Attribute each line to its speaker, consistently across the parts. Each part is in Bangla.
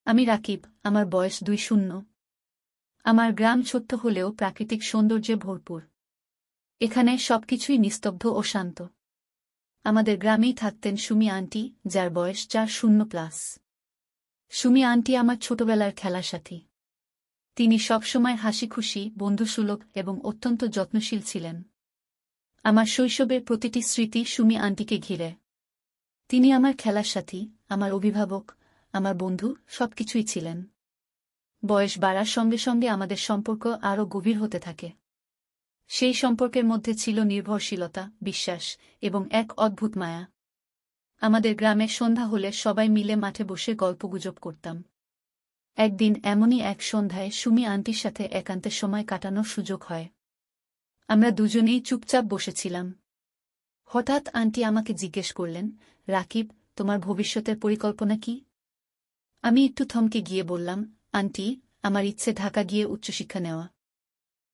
Speaker 1: আমি রাকিব, আমার বয়স ২-০। আমার গ্রাম ছোট্ট হলেও প্রাকৃতিক সৌন্দর্যে ভরপুর। এখানে সবকিছুই নিস্তব্ধ ও শান্ত। আমাদের গ্রামেই থাকতেন সুমি আন্টি, যার বয়স ৪-০+। সুমি আন্টি আমার ছোটবেলার খেলার সাথী। তিনি সবসময় হাসিখুশি, বন্ধুসুলভ এবং অত্যন্ত যত্নশীল ছিলেন। আমার শৈশবের প্রতিটি স্মৃতি সুমি আন্টিকে ঘিরে। তিনি আমার খেলার সাথী, আমার অভিভাবক, আমার বন্ধু সবকিছুই ছিলেন। বয়স বাড়ার সঙ্গে সঙ্গে আমাদের সম্পর্ক আরও গভীর হতে থাকে। সেই সম্পর্কের মধ্যে ছিল নির্ভরশীলতা, বিশ্বাস এবং এক অদ্ভুত মায়া। আমাদের গ্রামে সন্ধ্যা হলে সবাই মিলে মাঠে বসে গল্পগুজব করতাম। একদিন এমনই এক সন্ধ্যায় সুমি আন্টির সাথে একান্তে সময় কাটানোর সুযোগ হয়। আমরা দুজনেই চুপচাপ বসেছিলাম। হঠাৎ আন্টি আমাকে জিজ্ঞেস করলেন, রাকিব, তোমার ভবিষ্যতের পরিকল্পনা কি? আমি একটু থমকে গিয়ে বললাম, আন্টি, আমার ইচ্ছে ঢাকা গিয়ে উচ্চশিক্ষা নেওয়া।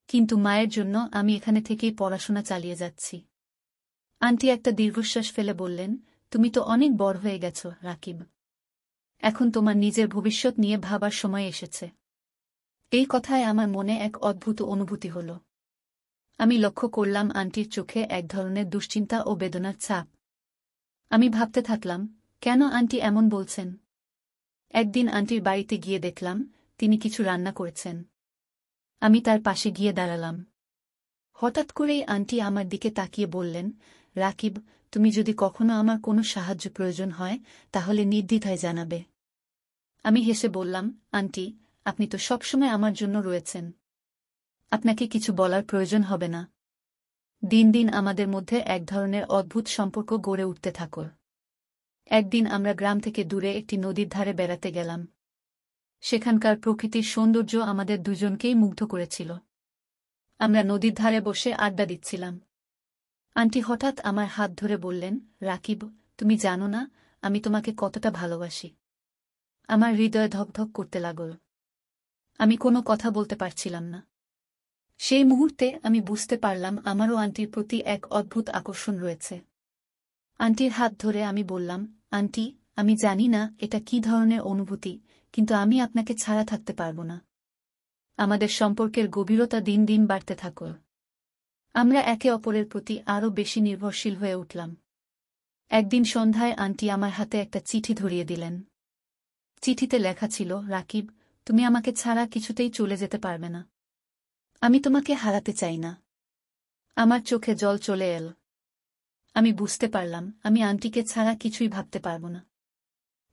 Speaker 1: কিন্তু মায়ের জন্য আমি এখানে থেকেই পড়াশোনা চালিয়ে যাচ্ছি। আন্টি একটা দীর্ঘশ্বাস ফেলে বললেন, তুমি তো অনেক বড় হয়ে গেছ রাকিব। এখন তোমার নিজের ভবিষ্যৎ নিয়ে ভাবার সময় এসেছে। এই কথায় আমার মনে এক অদ্ভুত অনুভূতি হল। আমি লক্ষ্য করলাম আন্টির চোখে এক ধরনের দুশ্চিন্তা ও বেদনার ছাপ। আমি ভাবতে থাকলাম, কেন আন্টি এমন বলছেন? একদিন আন্টির বাড়িতে গিয়ে দেখলাম তিনি কিছু রান্না করেছেন। আমি তার পাশে গিয়ে দাঁড়ালাম। হঠাৎ করেই আন্টি আমার দিকে তাকিয়ে বললেন, রাকিব, তুমি যদি কখনো আমার কোনো সাহায্য প্রয়োজন হয় তাহলে নির্দ্বিধায় জানাবে। আমি হেসে বললাম, আন্টি, আপনি তো সবসময় আমার জন্য রয়েছেন। আপনাকে কিছু বলার প্রয়োজন হবে না। দিন দিন আমাদের মধ্যে এক ধরনের অদ্ভুত সম্পর্ক গড়ে উঠতে থাকল। একদিন আমরা গ্রাম থেকে দূরে একটি নদীর ধারে বেড়াতে গেলাম। সেখানকার প্রকৃতির সৌন্দর্য আমাদের দুজনকেই মুগ্ধ করেছিল। আমরা নদীর ধারে বসে আড্ডা দিচ্ছিলাম। আন্টি হঠাৎ আমার হাত ধরে বললেন, রাকিব, তুমি জানো না আমি তোমাকে কতটা ভালোবাসি। আমার হৃদয় ধকধক করতে লাগল। আমি কোনো কথা বলতে পারছিলাম না। সেই মুহূর্তে আমি বুঝতে পারলাম আমারও আন্টির প্রতি এক অদ্ভুত আকর্ষণ রয়েছে। আন্টির হাত ধরে আমি বললাম, আন্টি, আমি জানি না এটা কী ধরনের অনুভূতি, কিন্তু আমি আপনাকে ছাড়া থাকতে পারব না। আমাদের সম্পর্কের গভীরতা দিন দিন বাড়তে থাকল। আমরা একে অপরের প্রতি আরও বেশি নির্ভরশীল হয়ে উঠলাম। একদিন সন্ধ্যায় আন্টি আমার হাতে একটা চিঠি ধরিয়ে দিলেন। চিঠিতে লেখা ছিল, রাকিব, তুমি আমাকে ছাড়া কিছুতেই চলে যেতে পারবে না। আমি তোমাকে হারাতে চাই না। আমার চোখে জল চলে এল। আমি বুঝতে পারলাম আমি আন্টিকে ছাড়া কিছুই ভাবতে পারব না।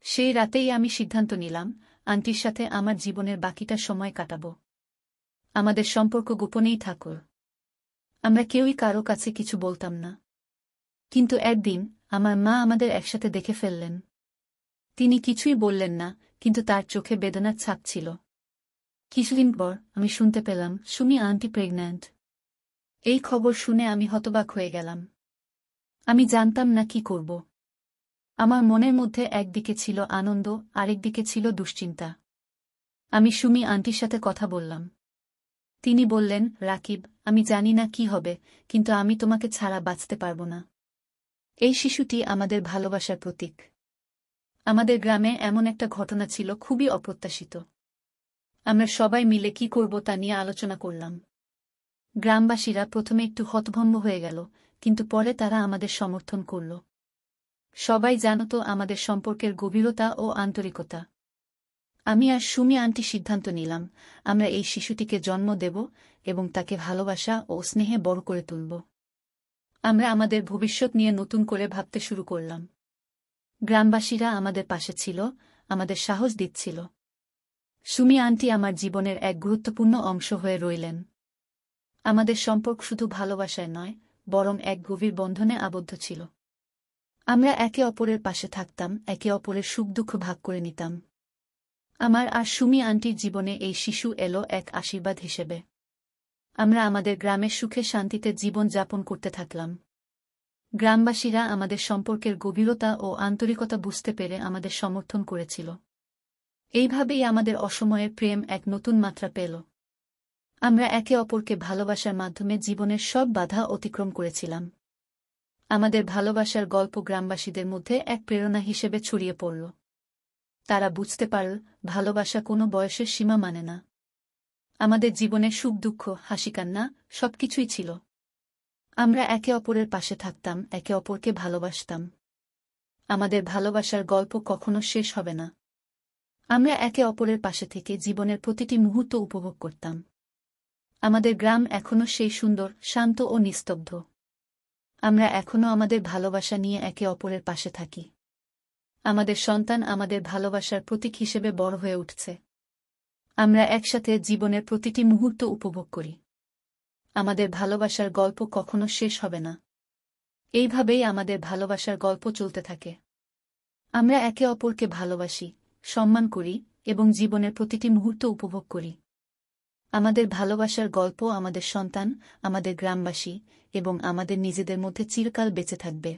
Speaker 1: সেই রাতেই আমি সিদ্ধান্ত নিলাম আন্টির সাথে আমার জীবনের বাকিটা সময় কাটাব। আমাদের সম্পর্ক গোপনেই থাকল। আমরা কেউই কারো কাছে কিছু বলতাম না। কিন্তু একদিন আমার মা আমাদের একসাথে দেখে ফেললেন। তিনি কিছুই বললেন না, কিন্তু তার চোখে বেদনার ছাপ ছিল। কিছুদিন পর আমি শুনতে পেলাম সুমি আন্টি প্রেগন্যান্ট। এই খবর শুনে আমি হতবাক হয়ে গেলাম। আমি জানতাম না কি করব। আমার মনের মধ্যে একদিকে ছিল আনন্দ, আরেকদিকে ছিল দুশ্চিন্তা। আমি সুমি আন্টির সাথে কথা বললাম। তিনি বললেন, রাকিব, আমি জানি না কি হবে, কিন্তু আমি তোমাকে ছাড়া বাঁচতে পারব না। এই শিশুটি আমাদের ভালোবাসার প্রতীক। আমাদের গ্রামে এমন একটা ঘটনা ছিল খুবই অপ্রত্যাশিত। আমরা সবাই মিলে কি করব তা নিয়ে আলোচনা করলাম। গ্রামবাসীরা প্রথমে একটু হতভম্ব হয়ে গেল, কিন্তু পরে তারা আমাদের সমর্থন করল। সবাই জানত আমাদের সম্পর্কের গভীরতা ও আন্তরিকতা। আমি আর সুমি আন্টি সিদ্ধান্ত নিলাম আমরা এই শিশুটিকে জন্ম দেব এবং তাকে ভালোবাসা ও স্নেহে বড় করে তুলব। আমরা আমাদের ভবিষ্যৎ নিয়ে নতুন করে ভাবতে শুরু করলাম। গ্রামবাসীরা আমাদের পাশে ছিল, আমাদের সাহস দিচ্ছিল। সুমি আন্টি আমার জীবনের এক গুরুত্বপূর্ণ অংশ হয়ে রইলেন। আমাদের সম্পর্ক শুধু ভালোবাসায় নয়, বরং এক গভীর বন্ধনে আবদ্ধ ছিল। আমরা একে অপরের পাশে থাকতাম, একে অপরের সুখ দুঃখ ভাগ করে নিতাম। আমার আর সুমি আন্টির জীবনে এই শিশু এলো এক আশীর্বাদ হিসেবে। আমরা আমাদের গ্রামে সুখে শান্তিতে জীবন যাপন করতে থাকলাম। গ্রামবাসীরা আমাদের সম্পর্কের গভীরতা ও আন্তরিকতা বুঝতে পেরে আমাদের সমর্থন করেছিল। এইভাবেই আমাদের অসময়ের প্রেম এক নতুন মাত্রা পেল। আমরা একে অপরকে ভালোবাসার মাধ্যমে জীবনের সব বাধা অতিক্রম করেছিলাম। আমাদের ভালোবাসার গল্প গ্রামবাসীদের মধ্যে এক প্রেরণা হিসেবে ছড়িয়ে পড়ল। তারা বুঝতে পারল ভালোবাসা কোনো বয়সের সীমা মানে না। আমাদের জীবনে সুখ দুঃখ হাসি কান্না সবকিছুই ছিল। আমরা একে অপরের পাশে থাকতাম, একে অপরকে ভালোবাসতাম। আমাদের ভালোবাসার গল্প কখনো শেষ হবে না। আমরা একে অপরের পাশে থেকে জীবনের প্রতিটি মুহূর্ত উপভোগ করতাম। আমাদের গ্রাম এখনো সেই সুন্দর, শান্ত ও নিস্তব্ধ। আমরা এখনো আমাদের ভালোবাসা নিয়ে একে অপরের পাশে থাকি। আমাদের সন্তান আমাদের ভালোবাসার প্রতীক হিসেবে বড় হয়ে উঠছে। আমরা একসাথে জীবনের প্রতিটি মুহূর্ত উপভোগ করি। আমাদের ভালোবাসার গল্প কখনো শেষ হবে না। এইভাবেই আমাদের ভালোবাসার গল্প চলতে থাকে। আমরা একে অপরকে ভালোবাসি, সম্মান করি এবং জীবনের প্রতিটি মুহূর্ত উপভোগ করি। আমাদের ভালোবাসার গল্প আমাদের সন্তান, আমাদের গ্রামবাসী এবং আমাদের নিজেদের মধ্যে চিরকাল বেঁচে থাকবে।